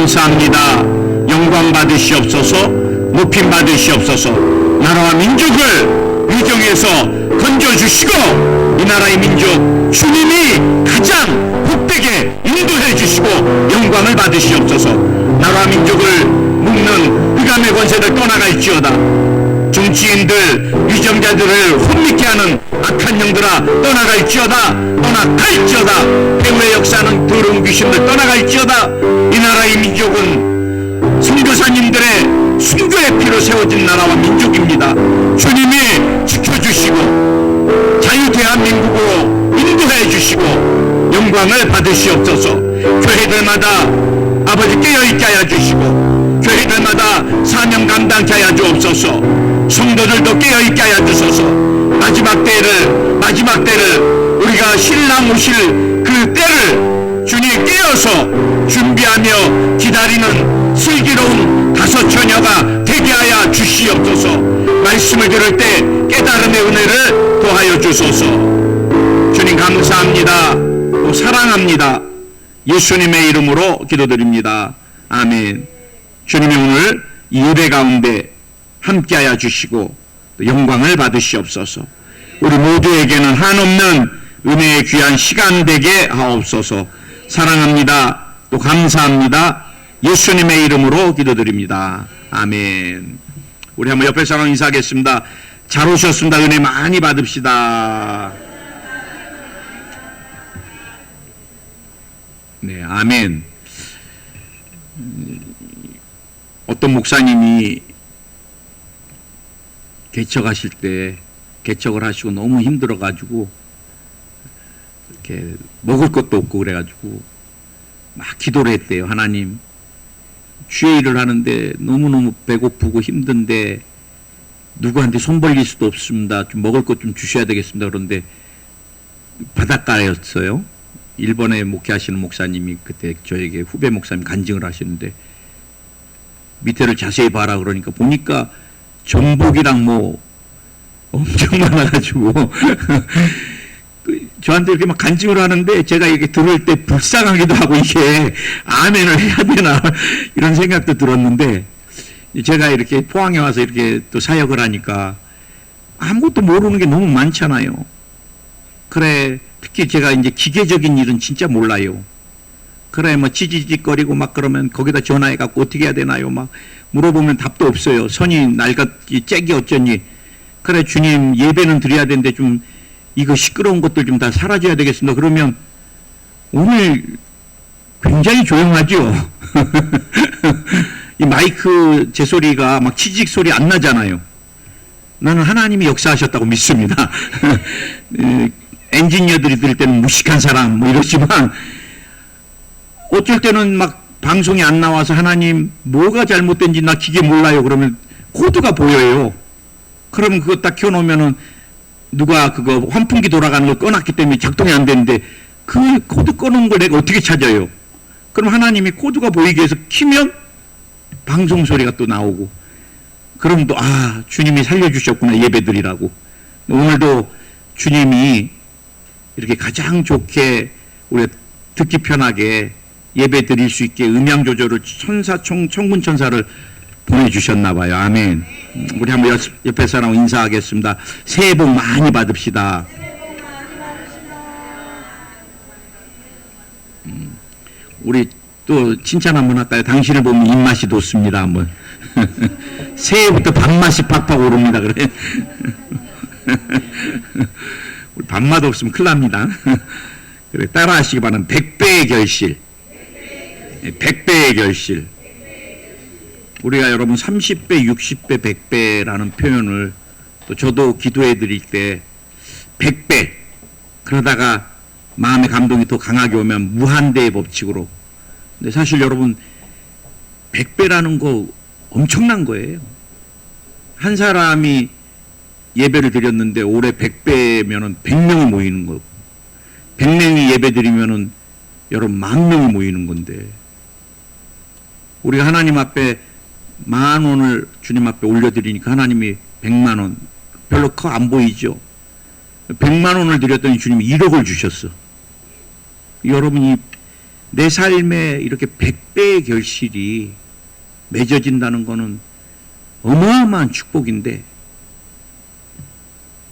감사합니다. 영광 받으시옵소서, 높임 받으시옵소서. 나라와 민족을 위경에서 건져주시고 이 나라의 민족 주님이 가장 복되게 인도해 주시고 영광을 받으시옵소서. 나라와 민족을 묶는 흑암의 권세를 떠나갈지어다. 정치인들, 위정자들을 혼미케 하는 악한 영들아 떠나갈지어다. 떠나갈지어다. 배후의 역사는 더러운 귀신들 떠나갈지어다. 이 나라의 민족은 선교사님들의 순교의 피로 세워진 나라와 민족입니다. 주님이 지켜주시고 자유 대한민국으로 인도해 주시고 영광을 받으시옵소서. 교회들마다 아버지 깨어있게 하여 주시고 교회들마다 사명 감당케 하여 주옵소서. 성도들도 깨어있게 하여 주소서. 마지막 때를 우리가 신랑 오실 그 때를 주님 깨어서 준비하며 기다리는 슬기로운 다섯 처녀가 되게 하여 주시옵소서. 말씀을 들을 때 깨달음의 은혜를 더하여 주소서. 주님 감사합니다. 또 사랑합니다. 예수님의 이름으로 기도드립니다. 아멘. 주님이 오늘 이 예배 가운데 함께하여 주시고 또 영광을 받으시옵소서. 우리 모두에게는 한없는 은혜의 귀한 시간 되게 하옵소서. 사랑합니다. 또 감사합니다. 예수님의 이름으로 기도드립니다. 아멘. 우리 한번 옆에 사람 인사하겠습니다. 잘 오셨습니다. 은혜 많이 받읍시다. 네, 아멘. 어떤 목사님이 개척하실 때 개척을 하시고 너무 힘들어가지고 이렇게 먹을 것도 없고 그래가지고 막 기도를 했대요. 하나님, 주의 일을 하는데 너무너무 배고프고 힘든데 누구한테 손 벌릴 수도 없습니다. 좀 먹을 것 좀 주셔야 되겠습니다. 그런데 바닷가였어요. 일본에 목회하시는 목사님이 그때 저에게 후배 목사님 간증을 하시는데 밑에를 자세히 봐라 그러니까 보니까 전복이랑 뭐 엄청 많아가지고 저한테 이렇게 막 간증을 하는데 제가 이렇게 들을 때 불쌍하기도 하고 이게 아멘을 해야 되나 이런 생각도 들었는데 제가 이렇게 포항에 와서 이렇게 또 사역을 하니까 아무것도 모르는 게 너무 많잖아요. 그래, 특히 제가 이제 기계적인 일은 진짜 몰라요. 그래, 뭐 지지직거리고 막 그러면 거기다 전화해갖고 어떻게 해야 되나요? 막 물어보면 답도 없어요. 선이 낡았지, 잭이 어쩌니. 그래, 주님 예배는 드려야 되는데 좀 이거 시끄러운 것들 좀 다 사라져야 되겠습니다. 그러면 오늘 굉장히 조용하죠. 이 마이크 제 소리가 막 치직 소리 안 나잖아요. 나는 하나님이 역사하셨다고 믿습니다. 엔지니어들이 들을 때는 무식한 사람 뭐 이러지만 어쩔 때는 막 방송이 안 나와서 하나님 뭐가 잘못된지 나 기계 몰라요. 그러면 코드가 보여요. 그러면 그거 딱 켜놓으면은 누가 그거 환풍기 돌아가는 걸 꺼놨기 때문에 작동이 안 되는데 그 코드 꺼놓은 걸 내가 어떻게 찾아요? 그럼 하나님이 코드가 보이게 해서 키면 방송 소리가 또 나오고 그럼 또 아 주님이 살려주셨구나 예배드리라고. 오늘도 주님이 이렇게 가장 좋게 우리가 듣기 편하게 예배 드릴 수 있게 음향 조절을 천군 천사를 보내주셨나 봐요. 아멘. 우리 한번 옆에 사람 인사하겠습니다. 새해 복 많이 받읍시다. 우리 또 칭찬 한번 할까요? 당신을 보면 입맛이 돋습니다. 한번. 새해부터 밥맛이 팍팍 오릅니다. 그래. 우리 밥맛 없으면 큰일 납니다. 그래, 따라 하시기 바랍니다. 100배의 결실. 100배의 결실. 우리가 여러분 30배, 60배, 100배라는 표현을 또 저도 기도해 드릴 때 100배 그러다가 마음의 감동이 더 강하게 오면 무한대의 법칙으로. 근데 사실 여러분 100배라는 거 엄청난 거예요. 한 사람이 예배를 드렸는데 올해 100배면은 100명이 모이는 거고 100명이 예배 드리면은 여러분 10,000명이 모이는 건데 우리가 하나님 앞에 10,000원을 주님 앞에 올려드리니까 하나님이 100,000원 별로 커 안 보이죠. 100,000원을 드렸더니 주님이 1억을 주셨어. 여러분이 내 삶에 이렇게 100배의 결실이 맺어진다는 것은 어마어마한 축복인데,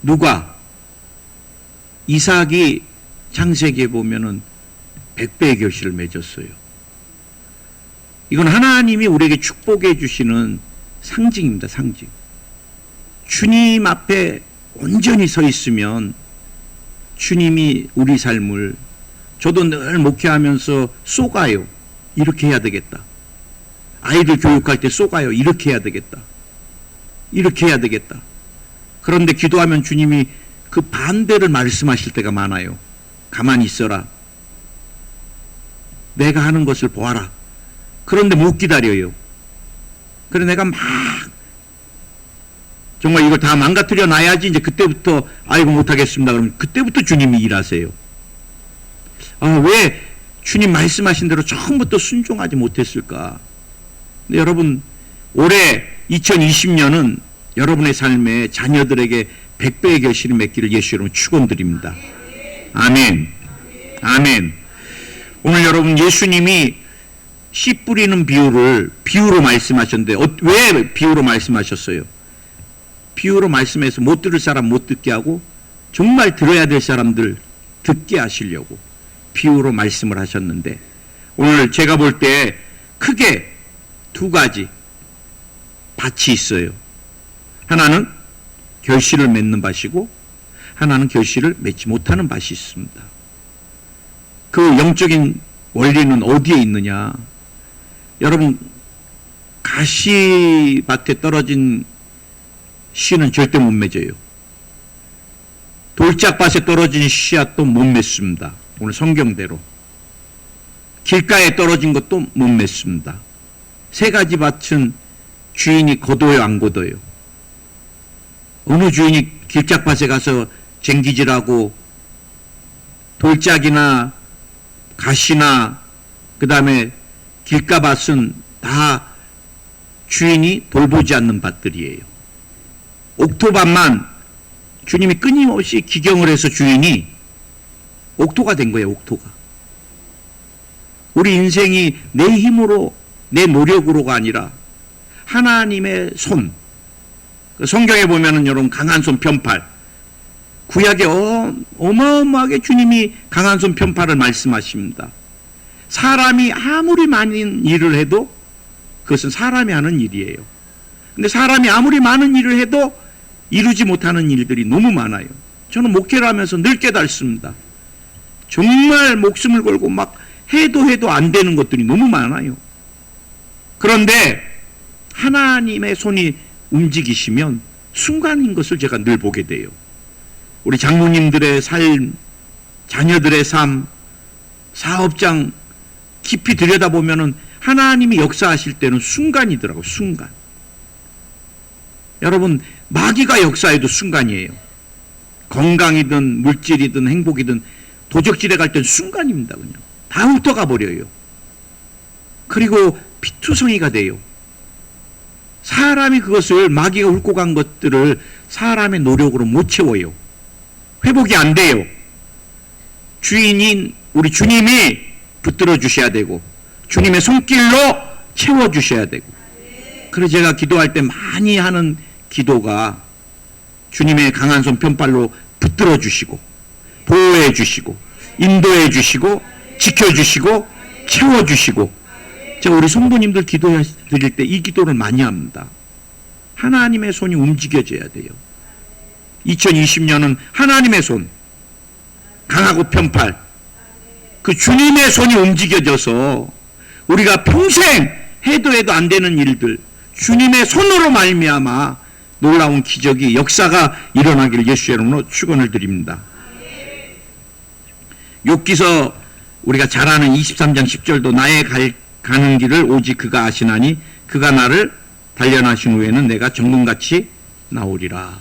누가 이삭이 창세기에 보면은 100배의 결실을 맺었어요. 이건 하나님이 우리에게 축복해 주시는 상징입니다. 상징. 주님 앞에 온전히 서 있으면 주님이 우리 삶을, 저도 늘 목회하면서 쏘가요. 이렇게 해야 되겠다. 아이들 교육할 때 쏘가요. 이렇게 해야 되겠다. 이렇게 해야 되겠다. 그런데 기도하면 주님이 그 반대를 말씀하실 때가 많아요. 가만히 있어라. 내가 하는 것을 보아라. 그런데 못 기다려요. 그래서 내가 막 정말 이걸 다 망가뜨려 놔야지 이제 그때부터 아이고 못하겠습니다. 그러면 그때부터 주님이 일하세요. 왜 주님 말씀하신 대로 처음부터 순종하지 못했을까? 근데 여러분, 올해 2020년은 여러분의 삶에 자녀들에게 100배의 결실이 맺기를 예수 이름으로 축원드립니다. 아멘. 아멘. 오늘 여러분, 예수님이 씨 뿌리는 비유로 말씀하셨는데 왜 비유로 말씀하셨어요? 비유로 말씀해서 못 들을 사람 못 듣게 하고 정말 들어야 될 사람들 듣게 하시려고 비유로 말씀을 하셨는데, 오늘 제가 볼 때 크게 두 가지 밭이 있어요. 하나는 결실을 맺는 밭이고 하나는 결실을 맺지 못하는 밭이 있습니다. 그 영적인 원리는 어디에 있느냐? 여러분, 가시밭에 떨어진 씨는 절대 못 맺어요. 돌짝밭에 떨어진 씨앗도 못 맺습니다. 오늘 성경대로. 길가에 떨어진 것도 못 맺습니다. 세 가지 밭은 주인이 거둬요, 안 거둬요? 어느 주인이 길짝밭에 가서 쟁기질하고 돌짝이나 가시나 그 다음에 길가밭은 다 주인이 돌보지 않는 밭들이에요. 옥토밭만 주님이 끊임없이 기경을 해서 주인이 옥토가 된 거예요. 옥토가. 우리 인생이 내 힘으로 내 노력으로가 아니라 하나님의 손. 성경에 보면은 여러분 강한 손 편팔, 구약에 어마어마하게 주님이 강한 손 편팔을 말씀하십니다. 사람이 아무리 많은 일을 해도 그것은 사람이 하는 일이에요. 근데 사람이 아무리 많은 일을 해도 이루지 못하는 일들이 너무 많아요. 저는 목회를 하면서 늘 깨달습니다. 정말 목숨을 걸고 막 해도 안 되는 것들이 너무 많아요. 그런데 하나님의 손이 움직이시면 순간인 것을 제가 늘 보게 돼요. 우리 장로님들의 삶, 자녀들의 삶, 사업장 깊이 들여다보면은 하나님이 역사하실 때는 순간이더라고요. 순간. 여러분, 마귀가 역사해도 순간이에요. 건강이든 물질이든 행복이든 도적질에 갈 때는 순간입니다. 그냥 다 훑어가 버려요. 그리고 피투성이가 돼요. 사람이 그것을, 마귀가 훑고 간 것들을 사람의 노력으로 못 채워요. 회복이 안 돼요. 주인인 우리 주님이 붙들어 주셔야 되고 주님의 손길로 채워 주셔야 되고, 그래서 제가 기도할 때 많이 하는 기도가 주님의 강한 손 편팔로 붙들어 주시고 보호해 주시고 인도해 주시고 지켜 주시고 채워 주시고. 제가 우리 성도님들 기도 드릴 때 이 기도를 많이 합니다. 하나님의 손이 움직여져야 돼요. 2020년은 하나님의 손, 강하고 편팔, 그 주님의 손이 움직여져서 우리가 평생 해도 안 되는 일들 주님의 손으로 말미암아 놀라운 기적이, 역사가 일어나기를 예수의 이름으로 축원을 드립니다. 욥기서 우리가 잘 아는 23장 10절도 나의 가는 길을 오직 그가 아시나니 그가 나를 단련하신 후에는 내가 정금같이 나오리라.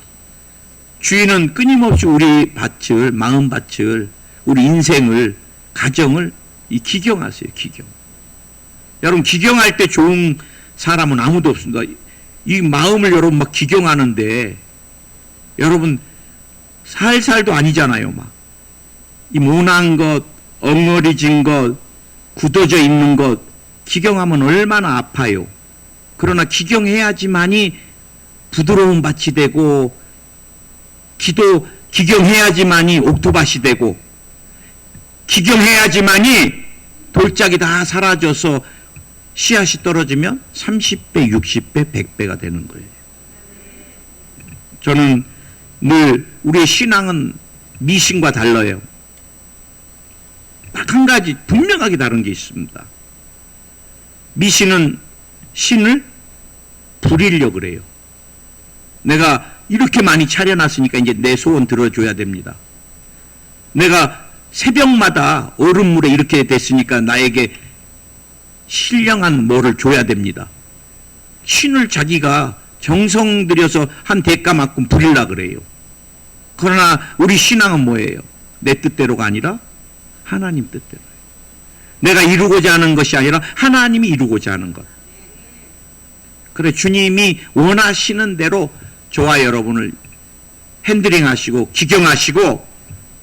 주인은 끊임없이 우리 밭을, 마음밭을, 우리 인생을, 가정을 기경하세요. 기경. 여러분, 기경할 때 좋은 사람은 아무도 없습니다. 이 마음을 여러분 막 기경하는데 여러분 살살도 아니잖아요. 막 이 모난 것, 엉어리진 것, 굳어져 있는 것 기경하면 얼마나 아파요. 그러나 기경해야지만이 부드러운 밭이 되고, 기경해야지만이 옥토밭이 되고, 기경해야지만이 돌짝이 다 사라져서 씨앗이 떨어지면 30배, 60배, 100배가 되는 거예요. 저는 늘 우리의 신앙은 미신과 달라요. 딱 한 가지 분명하게 다른 게 있습니다. 미신은 신을 부리려고 그래요. 내가 이렇게 많이 차려놨으니까 이제 내 소원 들어줘야 됩니다. 내가 새벽마다 얼음물에 이렇게 됐으니까 나에게 신령한 뭐를 줘야 됩니다. 신을 자기가 정성 들여서 한 대가만큼 부리려고 그래요. 그러나 우리 신앙은 뭐예요? 내 뜻대로가 아니라 하나님 뜻대로. 내가 이루고자 하는 것이 아니라 하나님이 이루고자 하는 것. 그래, 주님이 원하시는 대로 저와 여러분을 핸들링하시고 기경하시고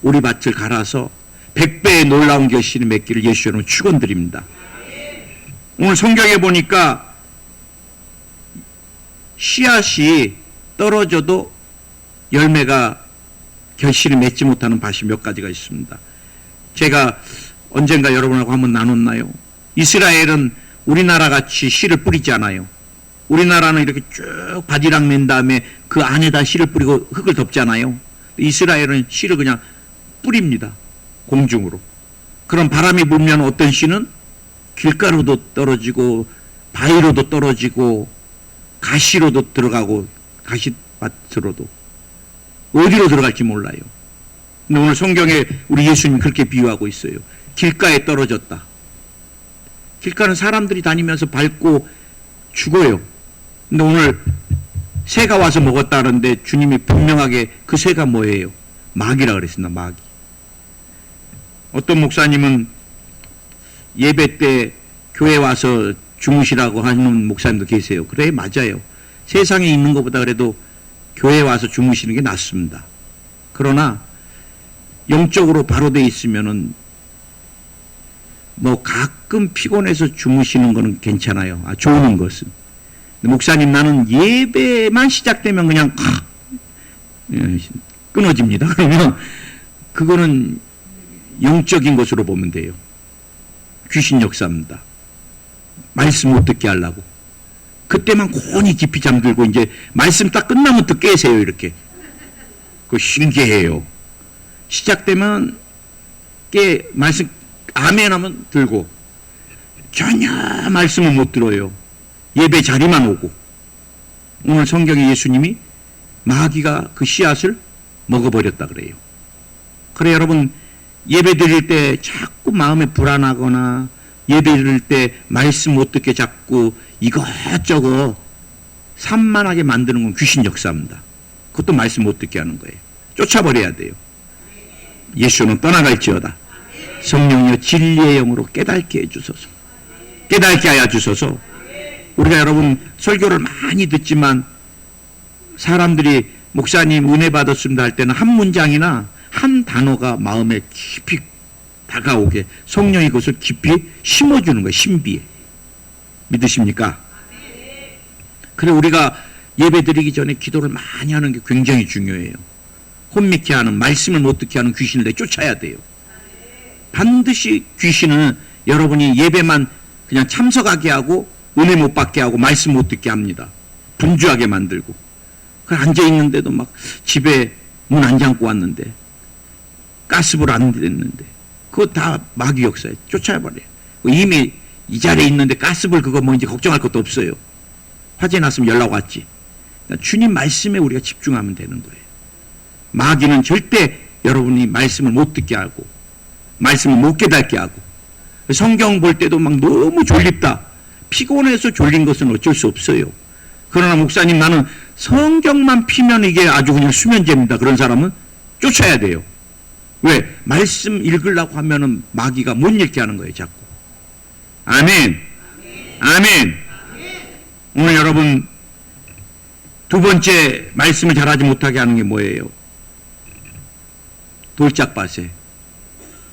우리 밭을 갈아서 100배의 놀라운 결실을 맺기를 예수님으로 축원드립니다. 오늘 성경에 보니까 씨앗이 떨어져도 열매가 결실을 맺지 못하는 밭이 몇 가지가 있습니다. 제가 언젠가 여러분하고 한번 나눴나요? 이스라엘은 우리나라 같이 씨를 뿌리지 않아요. 우리나라는 이렇게 쭉 바지락 맨 다음에 그 안에다 씨를 뿌리고 흙을 덮잖아요. 이스라엘은 씨를 그냥 뿌립니다. 공중으로. 그럼 바람이 불면 어떤 씨는 길가로도 떨어지고 바위로도 떨어지고 가시로도 들어가고 가시밭으로도 어디로 들어갈지 몰라요. 근데 오늘 성경에 우리 예수님이 그렇게 비유하고 있어요. 길가에 떨어졌다. 길가는 사람들이 다니면서 밟고 죽어요. 근데 오늘 새가 와서 먹었다는데 주님이 분명하게 그 새가 뭐예요? 마귀라 그랬습니다. 마귀. 어떤 목사님은 예배 때 교회 와서 주무시라고 하는 목사님도 계세요. 그래, 맞아요. 세상에 있는 것보다 그래도 교회 와서 주무시는 게 낫습니다. 그러나 영적으로 바로 돼 있으면은 뭐 가끔 피곤해서 주무시는 거는 괜찮아요. 좋은 것은. 목사님, 나는 예배만 시작되면 그냥 끊어집니다. 그러면 그거는 영적인 것으로 보면 돼요. 귀신 역사입니다. 말씀 못 듣게 하려고. 그때만 곤히 깊이 잠들고 이제 말씀 딱 끝나면 또 깨세요. 이렇게. 그거 신기해요. 시작되면 말씀 아멘 하면 들고 전혀 말씀을 못 들어요. 예배 자리만 오고. 오늘 성경에 예수님이 마귀가 그 씨앗을 먹어버렸다 그래요. 그래, 여러분, 예배 드릴 때 자꾸 마음에 불안하거나 예배 드릴 때 말씀 못 듣게 자꾸 이것저것 산만하게 만드는 건 귀신 역사입니다. 그것도 말씀 못 듣게 하는 거예요. 쫓아버려야 돼요. 예수는 떠나갈지어다. 성령이여 진리의 영으로 깨닫게 해주소서. 깨닫게 하여 주소서. 우리가 여러분 설교를 많이 듣지만 사람들이 목사님 은혜 받았습니다 할 때는 한 문장이나 한 단어가 마음에 깊이 다가오게 성령이 그것을 깊이 심어주는 거예요. 신비에. 믿으십니까? 그래, 우리가 예배 드리기 전에 기도를 많이 하는 게 굉장히 중요해요. 혼미케 하는, 말씀을 못 듣게 하는 귀신을 내쫓아야 돼요. 반드시 귀신은 여러분이 예배만 그냥 참석하게 하고 은혜 못 받게 하고 말씀 못 듣게 합니다. 분주하게 만들고. 앉아있는데도 막 집에 문 안 잠고 왔는데 가스불 안 됐는데 그거 다 마귀 역사에 쫓아버려요. 이미 이 자리에 있는데 가스불 그거 뭐 이제 걱정할 것도 없어요. 화재 났으면 연락 왔지. 그러니까 주님 말씀에 우리가 집중하면 되는 거예요. 마귀는 절대 여러분이 말씀을 못 듣게 하고 말씀을 못 깨닫게 하고 성경 볼 때도 막 너무 졸립다. 피곤해서 졸린 것은 어쩔 수 없어요. 그러나 목사님, 나는 성경만 피면 이게 아주 그냥 수면제입니다. 그런 사람은 쫓아야 돼요. 왜? 말씀 읽으려고 하면은 마귀가 못 읽게 하는 거예요, 자꾸. 아멘. 아멘. 오늘 여러분 두 번째 말씀을 잘하지 못하게 하는 게 뭐예요? 돌짝밭에.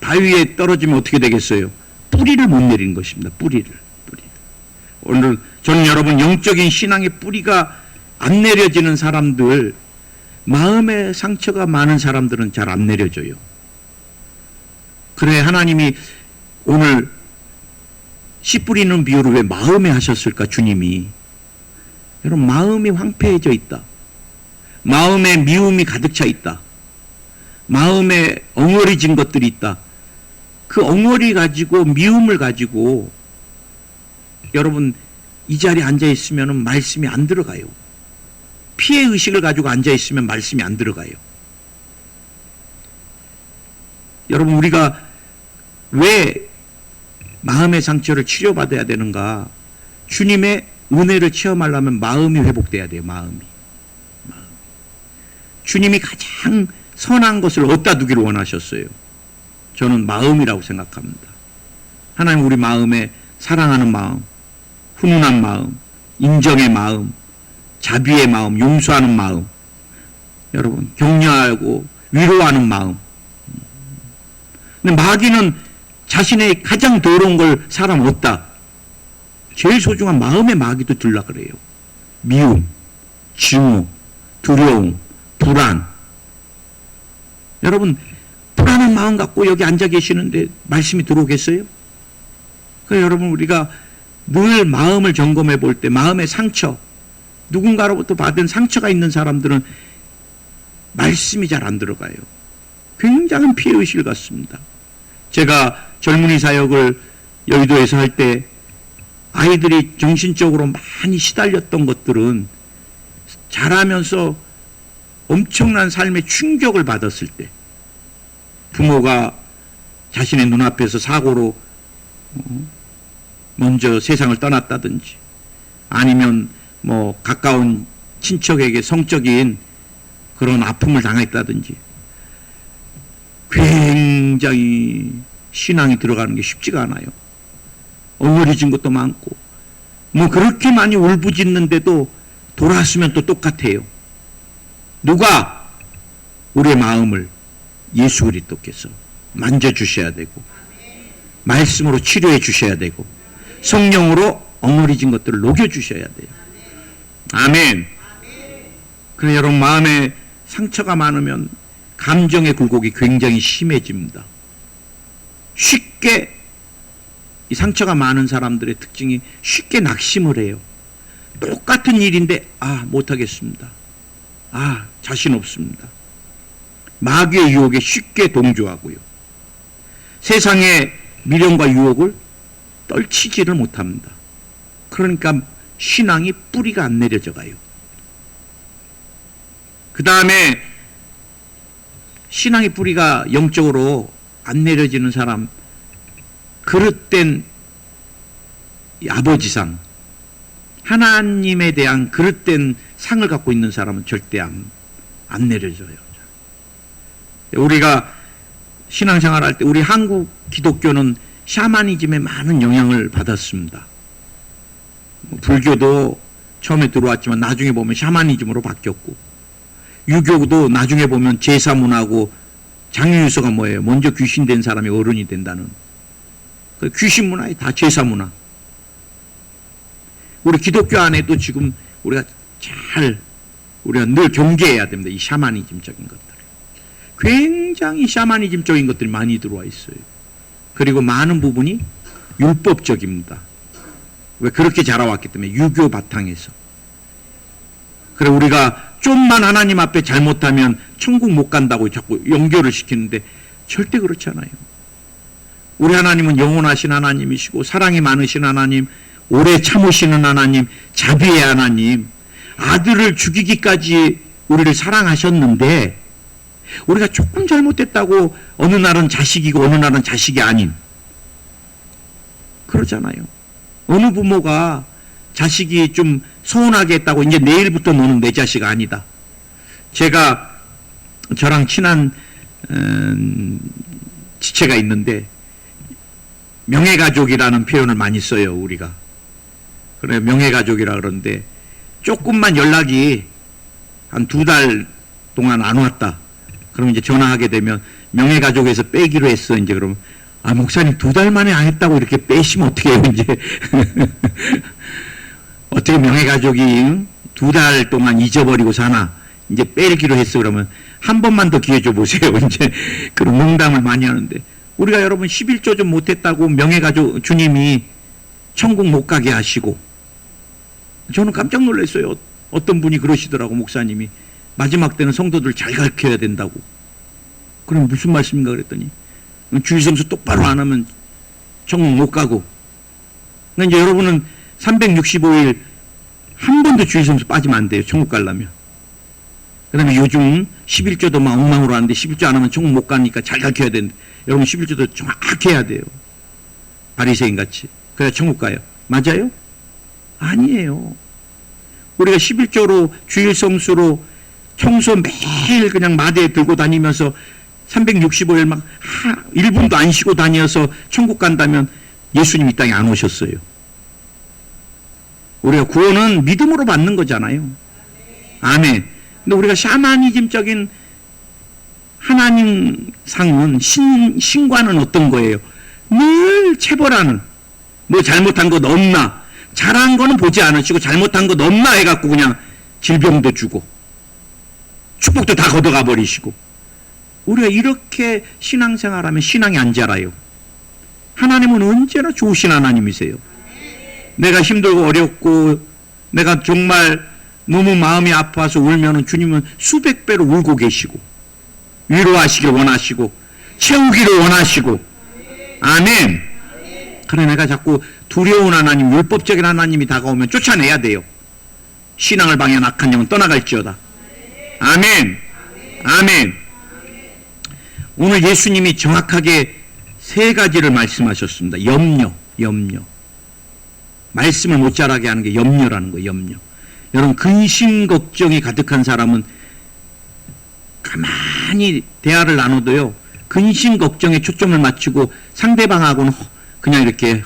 바위에 떨어지면 어떻게 되겠어요? 뿌리를 못 내리는 것입니다. 뿌리를. 오늘 저는 여러분 영적인 신앙의 뿌리가 안 내려지는 사람들, 마음의 상처가 많은 사람들은 잘 안 내려져요. 그래 하나님이 오늘 씨 뿌리는 비유를 왜 마음에 하셨을까 주님이. 여러분 마음이 황폐해져 있다. 마음에 미움이 가득 차 있다. 마음에 엉어리진 것들이 있다. 그 엉어리 가지고 미움을 가지고 여러분 이 자리에 앉아 있으면 말씀이 안 들어가요. 피해 의식을 가지고 앉아 있으면 말씀이 안 들어가요. 여러분 우리가 왜 마음의 상처를 치료받아야 되는가? 주님의 은혜를 체험하려면 마음이 회복돼야 돼요. 마음이. 주님이 가장 선한 것을 어디다 두기를 원하셨어요. 저는 마음이라고 생각합니다. 하나님 우리 마음에 사랑하는 마음, 훈훈한 마음, 인정의 마음, 자비의 마음, 용서하는 마음, 여러분 격려하고 위로하는 마음. 근데 마귀는 자신의 가장 더러운 걸 사람 없다. 제일 소중한 마음의 마귀도 들라 그래요. 미움, 증오, 두려움, 불안. 여러분 불안한 마음 갖고 여기 앉아 계시는데 말씀이 들어오겠어요? 그래서 여러분 우리가 늘 마음을 점검해 볼 때 마음의 상처, 누군가로부터 받은 상처가 있는 사람들은 말씀이 잘 안 들어가요. 굉장한 피해의식을 갖습니다. 제가 젊은이 사역을 여의도에서 할 때 아이들이 정신적으로 많이 시달렸던 것들은 자라면서 엄청난 삶의 충격을 받았을 때 부모가 자신의 눈앞에서 사고로 먼저 세상을 떠났다든지 아니면 뭐 가까운 친척에게 성적인 그런 아픔을 당했다든지 굉장히 신앙이 들어가는 게 쉽지가 않아요. 엉어리진 것도 많고 뭐 그렇게 많이 울부짖는데도 돌아왔으면 또 똑같아요. 누가? 우리의 마음을 예수 그리스도께서 만져주셔야 되고 말씀으로 치료해 주셔야 되고 성령으로 엉어리진 것들을 녹여주셔야 돼요. 아멘. 그래 여러분 마음에 상처가 많으면 감정의 굴곡이 굉장히 심해집니다. 쉽게 이 상처가 많은 사람들의 특징이 쉽게 낙심을 해요. 똑같은 일인데 못하겠습니다. 자신 없습니다. 마귀의 유혹에 쉽게 동조하고요. 세상의 미련과 유혹을 떨치지를 못합니다. 그러니까 신앙이 뿌리가 안 내려져 가요. 그 다음에 신앙의 뿌리가 영적으로 안 내려지는 사람, 그릇된 아버지상, 하나님에 대한 그릇된 상을 갖고 있는 사람은 절대 안 내려져요. 우리가 신앙생활 할 때 우리 한국 기독교는 샤머니즘에 많은 영향을 받았습니다. 불교도 처음에 들어왔지만 나중에 보면 샤머니즘으로 바뀌었고, 유교도 나중에 보면 제사문화고, 장유유서가 뭐예요? 먼저 귀신된 사람이 어른이 된다는 그 귀신 문화에 다 제사문화. 우리 기독교 안에도 지금 우리가 늘 경계해야 됩니다. 이 샤머니즘적인 것들. 굉장히 샤머니즘적인 것들이 많이 들어와 있어요. 그리고 많은 부분이 율법적입니다. 왜? 그렇게 자라왔기 때문에 유교 바탕에서. 그래 우리가 좀만 하나님 앞에 잘못하면 천국 못 간다고 자꾸 연결을 시키는데 절대 그렇지 않아요. 우리 하나님은 영원하신 하나님이시고 사랑이 많으신 하나님, 오래 참으시는 하나님, 자비의 하나님, 아들을 죽이기까지 우리를 사랑하셨는데 우리가 조금 잘못됐다고 어느 날은 자식이고 어느 날은 자식이 아닌, 그러잖아요. 어느 부모가 자식이 좀 서운하게 했다고 이제 내일부터 너는 내 자식 아니다. 제가 저랑 친한 지체가 있는데 명예가족이라는 표현을 많이 써요. 우리가. 그래 명예가족이라 그러는데 조금만 연락이 한 2달 동안 안 왔다. 그럼 이제 전화하게 되면 명예가족에서 빼기로 했어. 이제 그러면 아, 목사님 2달 만에 안 했다고 이렇게 빼시면 어떻게 해요, 이제. 어떻게 명예가족이 2달 동안 잊어버리고 사나, 이제 빼기로 했어. 그러면 한 번만 더 기회 줘 보세요. 이제 그런 농담을 많이 하는데, 우리가 여러분 11조 좀 못했다고 명예가족 주님이 천국 못 가게 하시고, 저는 깜짝 놀랐어요. 어떤 분이 그러시더라고, 목사님이. 마지막 때는 성도들 잘 가르쳐야 된다고. 그럼 무슨 말씀인가 그랬더니, 주일성수 똑바로 안 하면 천국 못 가고. 그러니까 이제 여러분은 365일 한 번도 주일성수 빠지면 안 돼요. 천국 가려면. 그 다음에 요즘 11조도 막 엉망으로 하는데 11조 안 하면 천국 못 가니까 잘 가르쳐야 되는데, 여러분 11조도 정확히 해야 돼요. 바리새인 같이. 그래야 천국 가요. 맞아요? 아니에요. 우리가 11조로 주일성수로 청소 매일 그냥 마대에 들고 다니면서 365일 막 1분도 안 쉬고 다녀서 천국 간다면 예수님 이 땅에 안 오셨어요. 우리가 구원은 믿음으로 받는 거잖아요. 아멘. 근데 우리가 샤머니즘적인 하나님상은 신과는 어떤 거예요? 늘 체벌하는, 뭐 잘못한 것 없나, 잘한 거는 보지 않으시고 잘못한 것 없나 해갖고 그냥 질병도 주고 축복도 다 걷어가 버리시고. 우리가 이렇게 신앙생활하면 신앙이 안 자라요. 하나님은 언제나 좋으신 하나님이세요. 내가 힘들고 어렵고 내가 정말 너무 마음이 아파서 울면은 주님은 수백 배로 울고 계시고 위로하시길 원하시고 채우기를 원하시고. 아멘. 그래, 내가 자꾸 두려운 하나님, 율법적인 하나님이 다가오면 쫓아내야 돼요. 신앙을 방해한 악한 영은 떠나갈지어다. 아멘. 아멘. 오늘 예수님이 정확하게 3가지를 말씀하셨습니다. 염려. 말씀을 못 자라게 하는 게 염려라는 거예요. 염려. 여러분, 근심 걱정이 가득한 사람은 가만히 대화를 나눠도요, 근심 걱정에 초점을 맞추고 상대방하고는 그냥 이렇게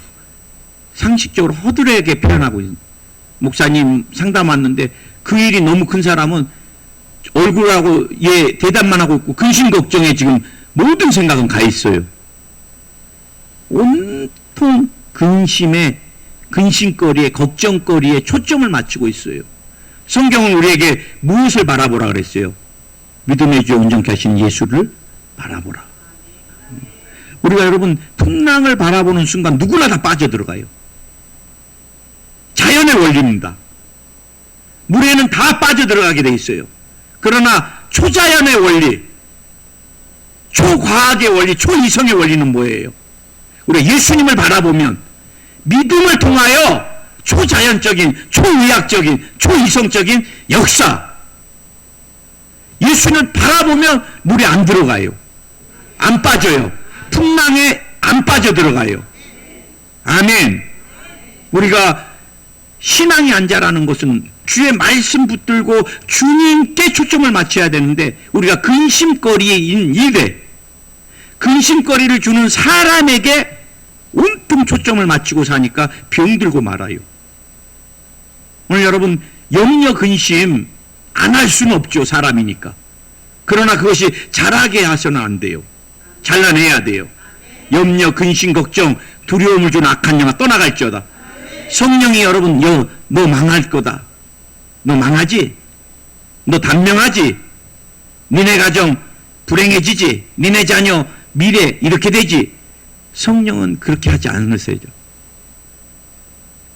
상식적으로 허술하게 표현하고 있는. 목사님 상담 왔는데 그 일이 너무 큰 사람은 얼굴하고 얘 대답만 하고 있고 근심 걱정에 지금 모든 생각은 가 있어요. 온통 근심에, 근심거리에, 걱정거리에 초점을 맞추고 있어요. 성경은 우리에게 무엇을 바라보라 그랬어요? 믿음의 주여 온전케 하시는 예수를 바라보라. 우리가 여러분 풍랑을 바라보는 순간 누구나 다 빠져들어가요. 자연의 원리입니다. 물에는 다 빠져들어가게 돼 있어요. 그러나 초자연의 원리, 초과학의 원리, 초이성의 원리는 뭐예요? 우리가 예수님을 바라보면 믿음을 통하여 초자연적인, 초의학적인, 초이성적인 역사, 예수님을 바라보면 물에 안 들어가요. 안 빠져요. 풍랑에 안 빠져 들어가요. 아멘. 우리가 신앙이 안 자라는 것은 주의 말씀 붙들고 주님께 초점을 맞춰야 되는데, 우리가 근심거리인 일에, 근심거리를 주는 사람에게 온통 초점을 맞추고 사니까 병들고 말아요. 오늘 여러분, 염려 근심 안 할 수는 없죠. 사람이니까. 그러나 그것이 잘하게 해서는 안 돼요. 잘라내야 돼요. 염려, 근심, 걱정, 두려움을 준 악한 영아 떠나갈지어다. 성령이 여러분, 너 망할 거다. 너 망하지? 너 단명하지? 니네 가정 불행해지지? 니네 자녀 미래 이렇게 되지? 성령은 그렇게 하지 않으세요.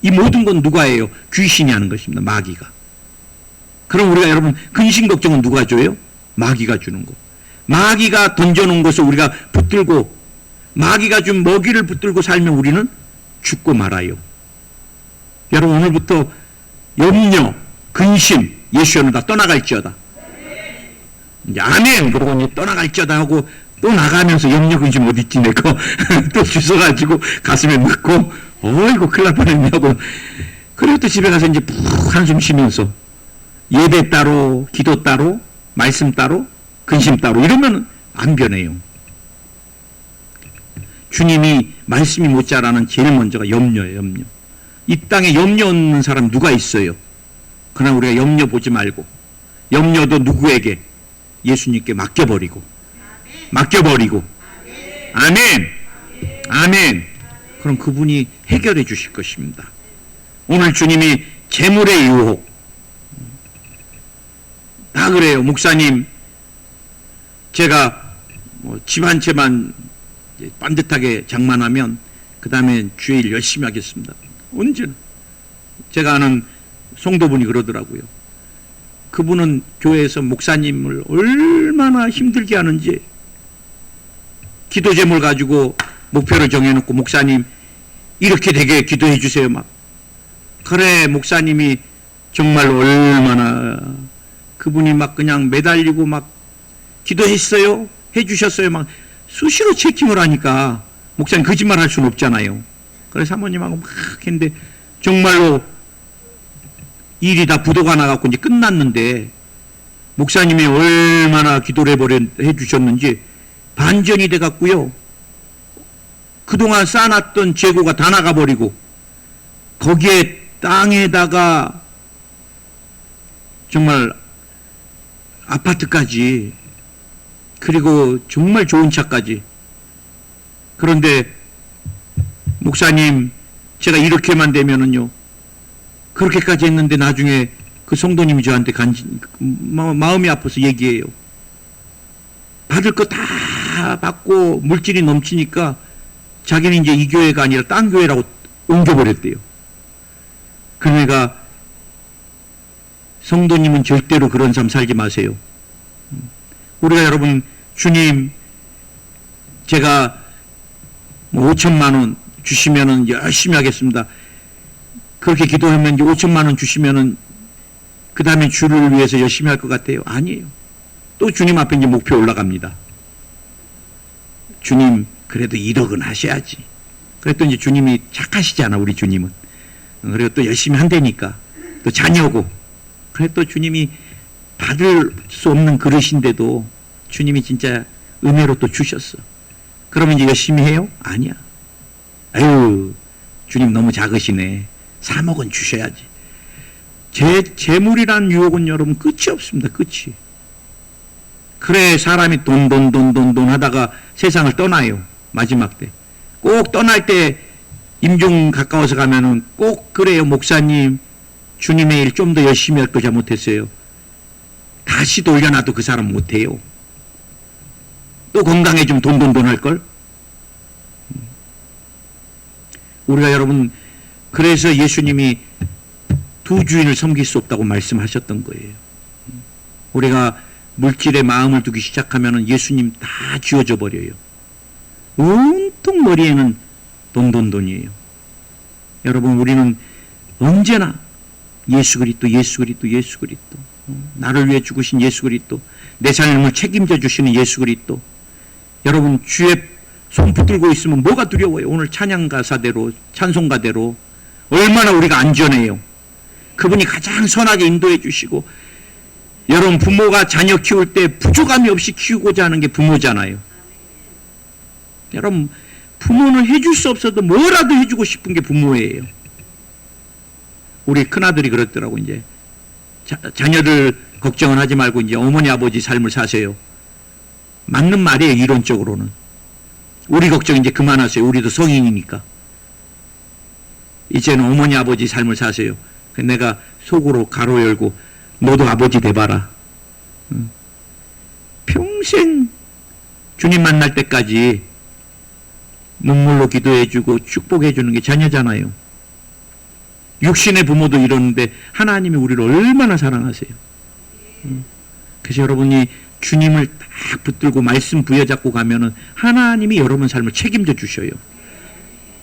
이 모든 건 누가 해요? 귀신이 하는 것입니다. 마귀가. 그럼 우리가 여러분, 근심 걱정은 누가 줘요? 마귀가 주는 거. 마귀가 던져놓은 것을 우리가 붙들고, 마귀가 준 먹이를 붙들고 살면 우리는 죽고 말아요. 여러분, 오늘부터 염려, 근심, 예수는 다 떠나갈지어다. 이제 아멘. 그러고 이제 떠나갈지어다 하고 또 나가면서 염려, 근심 어디 있지 내거 또 주워가지고 가슴에 넣고, 어이구 큰일 날 뻔했네 하고, 그리고 또 집에 가서 이제 푹 한숨 쉬면서 예배 따로, 기도 따로, 말씀 따로, 근심 따로 이러면 안 변해요. 주님이 말씀이 못 자라는 제일 먼저가 염려예요. 염려. 이 땅에 염려 없는 사람 누가 있어요? 그러나 우리가 염려 보지 말고, 염려도 누구에게? 예수님께 맡겨버리고. 아멘. 아멘. 그럼 그분이 해결해 주실 것입니다. 오늘 주님이 재물의 유혹 다 그래요. 목사님, 제가 집 한 채만 반듯하게 장만하면 그 다음에 주일 열심히 하겠습니다. 언제나. 제가 아는 성도분이 그러더라고요. 그분은 교회에서 목사님을 얼마나 힘들게 하는지 기도 제목을 가지고 목표를 정해놓고 목사님 이렇게 되게 기도해 주세요. 막 그래 목사님이 정말 얼마나 그분이 막 그냥 매달리고 막 기도했어요? 해주셨어요? 막 수시로 체킹을 하니까 목사님 거짓말 할 수는 없잖아요. 그래서 사모님하고 막 했는데 정말로 일이 다 부도가 나갖고 이제 끝났는데 목사님이 얼마나 기도를 해주셨는지 반전이 돼갖고요. 그동안 쌓아놨던 재고가 다 나가버리고 거기에 땅에다가 정말 아파트까지 그리고 정말 좋은 차까지. 그런데 목사님 제가 이렇게만 되면은요 그렇게까지 했는데 나중에 그 성도님이 저한테 마음이 아파서 얘기해요. 받을 거 다 받고 물질이 넘치니까 자기는 이제 이 교회가 아니라 딴 교회라고 옮겨버렸대요. 그러니까 성도님은 절대로 그런 삶 살지 마세요. 우리가 여러분 주님 제가 5천만 원 주시면은 열심히 하겠습니다. 그렇게 기도하면 이제 5천만 원 주시면은 그 다음에 주를 위해서 열심히 할 것 같아요. 아니에요. 또 주님 앞에 이제 목표 올라갑니다. 주님 그래도 1억은 하셔야지. 그랬더니 이제 주님이 착하시잖아. 우리 주님은. 그리고 또 열심히 한다니까 또 자녀고. 그래 또 주님이 받을 수 없는 그릇인데도 주님이 진짜 은혜로 또 주셨어. 그러면 이제 열심히 해요? 아니야. 아유 주님 너무 작으시네. 3억은 주셔야지. 재물이란 유혹은 여러분 끝이 없습니다. 끝이. 그래 사람이 돈 하다가 세상을 떠나요. 마지막 때. 꼭 떠날 때 임종 가까워서 가면은 꼭 그래요. 목사님 주님의 일 좀 더 열심히 할 거 잘못했어요. 다시 돌려놔도 그 사람 못해요. 또 건강해지면 돈 할걸. 우리가 여러분 그래서 예수님이 두 주인을 섬길 수 없다고 말씀하셨던 거예요. 우리가 물질에 마음을 두기 시작하면 예수님 다 지워져 버려요. 온통 머리에는 돈이에요. 여러분 우리는 언제나 예수 그리스도 나를 위해 죽으신 예수 그리스도 내 삶을 책임져 주시는 예수 그리스도. 여러분 주의 손 붙들고 있으면 뭐가 두려워요. 오늘 찬양가사대로 찬송가대로 얼마나 우리가 안전해요. 그분이 가장 선하게 인도해 주시고 여러분 부모가 자녀 키울 때 부족함이 없이 키우고자 하는 게 부모잖아요. 여러분 부모는 해줄 수 없어도 뭐라도 해주고 싶은 게 부모예요. 우리 큰아들이 그랬더라고. 이제 자녀들 걱정은 하지 말고 이제 어머니 아버지 삶을 사세요. 맞는 말이에요. 이론적으로는. 우리 걱정 이제 그만하세요. 우리도 성인이니까. 이제는 어머니 아버지 삶을 사세요. 내가 속으로 가로 열고 너도 아버지 돼봐라. 평생 주님 만날 때까지 눈물로 기도해주고 축복해주는 게 자녀잖아요. 육신의 부모도 이러는데 하나님이 우리를 얼마나 사랑하세요. 그래서 여러분이 주님을 딱 붙들고 말씀 부여잡고 가면은 하나님이 여러분 삶을 책임져 주셔요.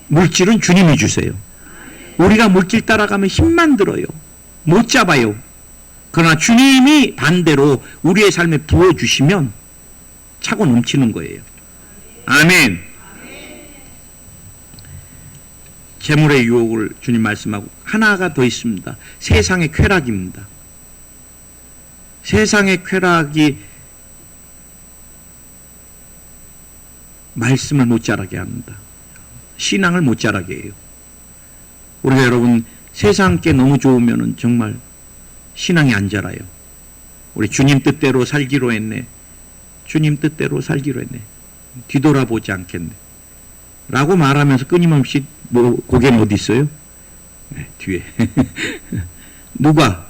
물질은 주님이 주세요. 우리가 물질 따라가면 힘만 들어요. 못 잡아요. 그러나 주님이 반대로 우리의 삶에 부어주시면 차고 넘치는 거예요. 아멘. 재물의 유혹을 주님 말씀하고 하나가 더 있습니다. 세상의 쾌락입니다. 세상의 쾌락이 말씀을 못 자라게 합니다. 신앙을 못 자라게 해요. 우리가 여러분 세상 게 너무 좋으면 정말 신앙이 안 자라요. 우리 주님 뜻대로 살기로 했네. 주님 뜻대로 살기로 했네. 뒤돌아보지 않겠네. 라고 말하면서 끊임없이 뭐 고개는 어디 있어요? 네, 뒤에. 누가?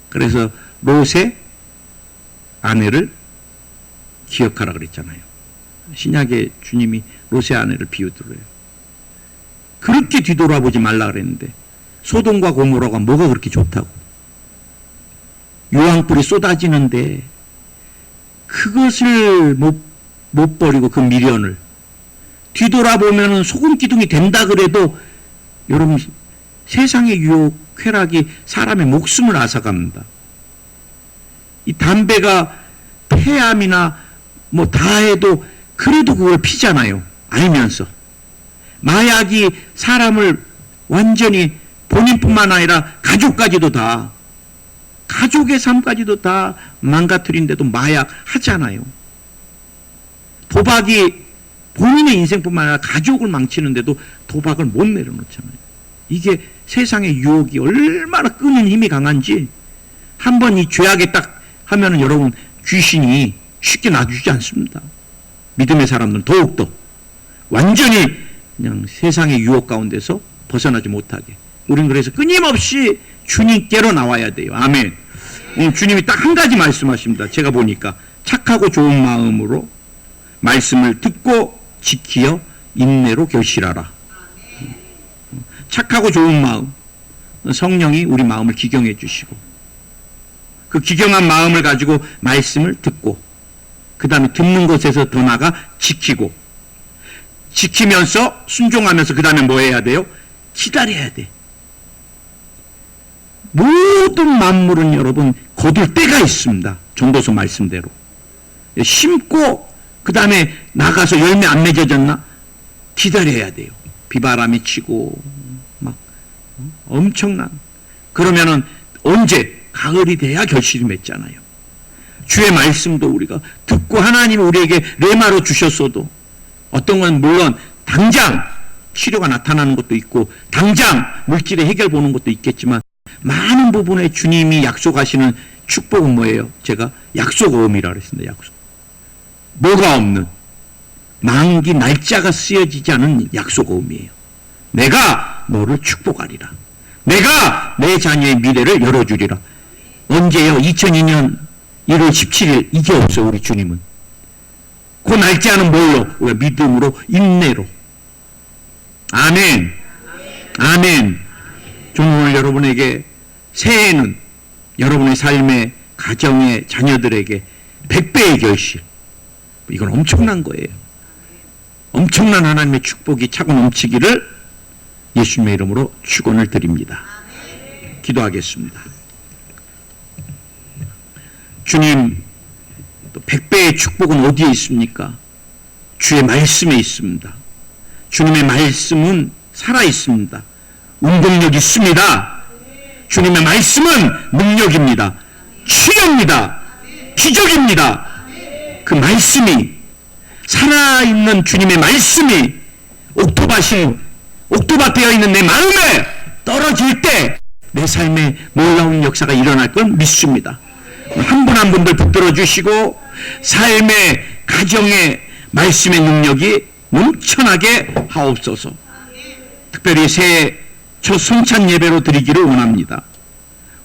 그래서 롯의 아내를 기억하라 그랬잖아요. 신약에 주님이 롯의 아내를 비유들어요. 그렇게 뒤돌아보지 말라 그랬는데 소돔과 고모라가 뭐가 그렇게 좋다고? 유황불이 쏟아지는데 그것을 못 버리고 그 미련을 뒤돌아보면 소금 기둥이 된다 그래도 여러분 세상의 유혹, 쾌락이 사람의 목숨을 앗아갑니다. 이 담배가 폐암이나 뭐 다 해도 그래도 그걸 피잖아요. 알면서. 마약이 사람을 완전히 본인뿐만 아니라 가족까지도 다, 가족의 삶까지도 다 망가뜨린데도 마약 하잖아요. 도박이 본인의 인생뿐만 아니라 가족을 망치는데도 도박을 못 내려놓잖아요. 이게 세상의 유혹이 얼마나 끄는 힘이 강한지 한번 이 죄악에 딱 하면은 여러분 귀신이 쉽게 놔주지 않습니다. 믿음의 사람들은 더욱더 완전히 그냥 세상의 유혹 가운데서 벗어나지 못하게. 우린 그래서 끊임없이 주님께로 나와야 돼요. 아멘. 주님이 딱 한 가지 말씀하십니다. 제가 보니까 착하고 좋은 마음으로 말씀을 듣고 지키어 인내로 결실하라. 착하고 좋은 마음. 성령이 우리 마음을 기경해 주시고 그 기경한 마음을 가지고 말씀을 듣고 그 다음에 듣는 것에서 더 나아가 지키고 지키면서 순종하면서 그 다음에 뭐 해야 돼요? 기다려야 돼. 모든 만물은 여러분 거둘 때가 있습니다. 전도서 말씀대로. 심고 그 다음에 나가서 열매 안 맺어졌나? 기다려야 돼요. 비바람이 치고 막 엄청난. 그러면은 언제? 가을이 돼야 결실이 맺잖아요. 주의 말씀도 우리가 듣고 하나님이 우리에게 레마로 주셨어도 어떤 건 물론 당장 치료가 나타나는 것도 있고 당장 물질의 해결 보는 것도 있겠지만 많은 부분에 주님이 약속하시는 축복은 뭐예요? 제가 약속어음이라고 했습니다. 약속. 뭐가 없는 만기 날짜가 쓰여지지 않은 약속어음이에요. 내가 너를 축복하리라. 내가 내 자녀의 미래를 열어주리라. 언제요? 2002년 1월 17일 이게 없어요. 우리 주님은. 그 날짜는 뭘로? 우리가 믿음으로 인내로. 아멘. 아멘. 저는 오늘 여러분에게 새해에는 여러분의 삶의 가정의 자녀들에게 100배의 결실. 이건 엄청난 거예요. 엄청난 하나님의 축복이 차고 넘치기를 예수님의 이름으로 축원을 드립니다. 기도하겠습니다. 주님, 또 100배의 축복은 어디에 있습니까? 주의 말씀에 있습니다. 주님의 말씀은 살아 있습니다. 운동력 있습니다. 주님의 말씀은 능력입니다. 치료입니다. 기적입니다. 그 말씀이 살아있는 주님의 말씀이 옥토밭 되어 있는 내 마음에 떨어질 때 내 삶에 놀라운 역사가 일어날 걸 믿습니다. 한 분 한 분들 붙들어 주시고 삶의 가정의 말씀의 능력이 넘쳐나게 하옵소서. 특별히 새해 첫 성찬 예배로 드리기를 원합니다.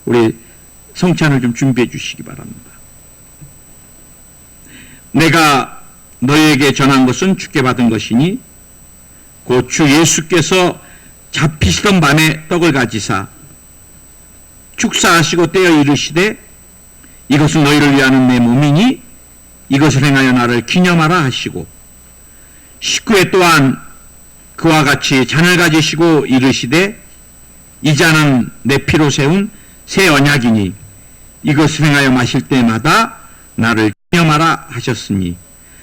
우리 성찬을 좀 준비해 주시기 바랍니다. 내가 너희에게 전한 것은 주께 받은 것이니 곧 주 예수께서 잡히시던 밤에 떡을 가지사 축사하시고 떼어 이르시되 이것은 너희를 위하는 내 몸이니 이것을 행하여 나를 기념하라 하시고 19회 또한 그와 같이 잔을 가지시고 이르시되 이 잔은 내 피로 세운 새 언약이니 이것을 행하여 마실 때마다 나를 기념하라 하셨으니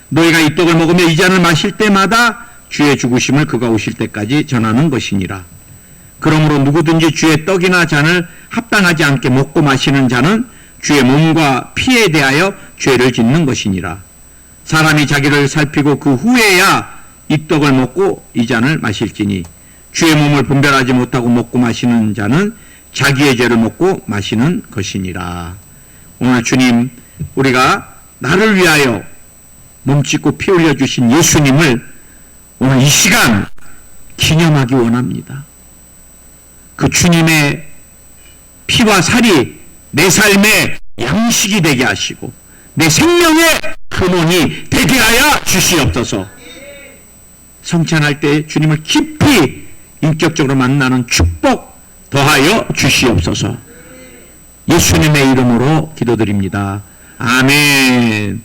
너희가 이 떡을 먹으며 이 잔을 마실 때마다 주의 죽으심을 그가 오실 때까지 전하는 것이니라. 그러므로 누구든지 주의 떡이나 잔을 합당하지 않게 먹고 마시는 자는 주의 몸과 피에 대하여 죄를 짓는 것이니라. 사람이 자기를 살피고 그 후에야 이 떡을 먹고 이 잔을 마실지니 주의 몸을 분별하지 못하고 먹고 마시는 자는 자기의 죄를 먹고 마시는 것이니라. 오늘 주님, 우리가 나를 위하여 몸짓고 피 흘려 주신 예수님을 오늘 이 시간 기념하기 원합니다. 그 주님의 피와 살이 내 삶의 양식이 되게 하시고 내 생명의 근원이 되게 하여 주시옵소서. 성찬할 때 주님을 깊이 인격적으로 만나는 축복 더하여 주시옵소서. 예수님의 이름으로 기도드립니다. 아멘.